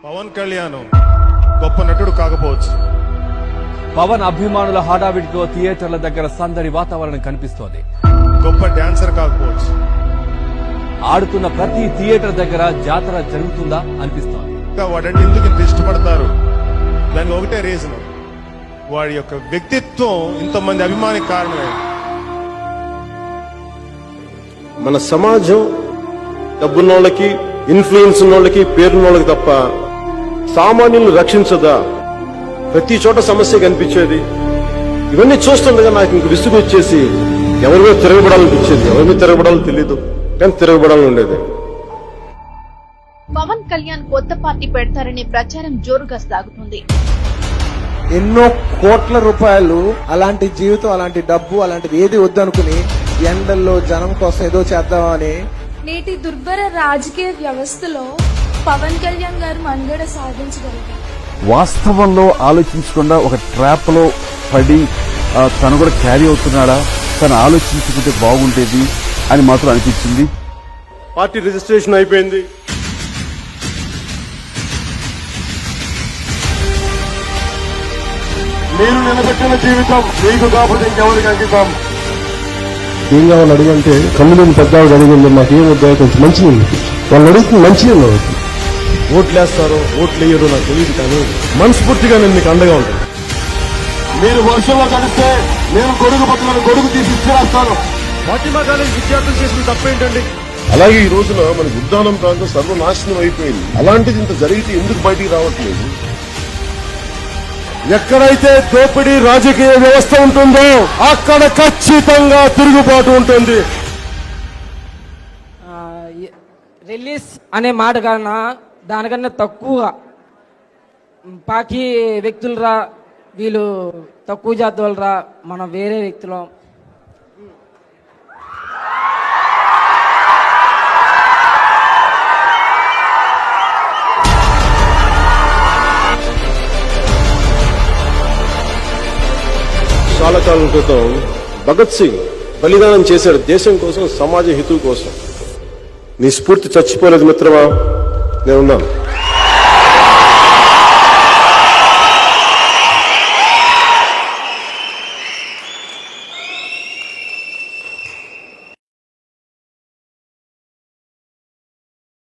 పవన్ కళ్యాణ్ గొప్ప నటుడు కాకపోవచ్చు. పవన్ అభిమానుల హడావిడితో థియేటర్ల దగ్గర సందడి వాతావరణం కనిపిస్తోంది. గొప్ప డాన్సర్ కాకపోవచ్చు. ఆడుతున్న ప్రతి థియేటర్ దగ్గర జాతర జరుగుతుందా అనిపిస్తోంది. వాడంటే ఎందుకు ఇంత ఇష్టపడతారు? దానికి ఒకటే రీజన్, వాడి యొక్క వ్యక్తిత్వం ఇంతమంది అభిమానికి కారణమే. మన సమాజం డబ్బున్నోళ్ళకి, ఇన్ఫ్లుయెన్స్ ఉన్నోళ్ళకి, పేరున్నోళ్ళకి తప్ప సామాన్యులను రక్షించదా? ప్రతి చోట సమస్య కనిపించేది. ఇవన్నీ చూస్తుండగా నాకు ఇంక విసుగు వచ్చేసి ఎవరిలో తిరగబడాలనిపించేది. ఎవరిని తిరగబడాలో తెలియదు, కానీ తిరగబడాలని ఉండేది. పవన్ కళ్యాణ్ కొత్త పార్టీ పెడతారనే ప్రచారం జోరుగా సాగుతుంది. ఎన్నో కోట్ల రూపాయలు, అలాంటి జీవితం, అలాంటి డబ్బు, అలాంటిది ఏది వద్దనుకుని ఎండల్లో జనం కోసం ఏదో చేద్దామని నేటి దుర్భర రాజకీయ వ్యవస్థలో పవన్ కళ్యాణ్ గారు మనుగడ సాధించగలిగారు. వాస్తవంలో ఆలోచించకుండా ఒక ట్రాప్ లో పడి తను కూడా క్యారీ అవుతున్నాడా, తను ఆలోచించుకుంటే బాగుండేది అని మాత్రం అనిపించింది. పార్టీ రిజిస్ట్రేషన్ అయిపోయింది. మీరు నిలబెట్టిన జీవితం మీకు కాకపోతే ఇంకెవరికి అంకితం. ఏం కావాలి అడిగంటే కమ్యూనిటీ పెద్దవాళ్ళు అడిగింది, మాకేం వద్దా కొంచెం మంచిగా వాళ్ళు అడుగుతుంది, మంచిగా అవుతుంది. ఓట్లేస్తారో ఓట్లు వేయరో నాకు తెలియదు, కానీ మనస్ఫూర్తిగా నేను మీకు అండగా ఉంటాను. మీరు వర్షంలో కలిస్తే నేను గొడుగు పట్టుకుని గొడుగు తీసి ఇచ్చేస్తాను. ఫాతిమా కాలేజ్ విద్యార్థులు చేసిన తప్పేంటండి? అలాగే ఈ రోజున మనకి ఉద్దానం ప్రాంతం సర్వనాశనం అయిపోయింది. అలాంటిది ఇంత జరిగితే ఎందుకు బయటికి రావట్లేదు? ఎక్కడైతే దోపిడీ రాజకీయ వ్యవస్థ ఉంటుందో అక్కడ ఖచ్చితంగా తిరుగుబాటు ఉంటుంది. రిలీజ్ అనే మాట కన్నా దానికన్నా తక్కువ పాకి వ్యక్తులరా, వీళ్ళు తక్కువ జాతి వాళ్ళరా, మనం వేరే వ్యక్తులం. చాలా కాలం క్రితం భగత్ సింగ్ బలిదానం చేశాడు దేశం కోసం, సమాజ హితువు కోసం. నీ స్ఫూర్తి చచ్చిపోలేదు మిత్రమా, నేనున్నాను.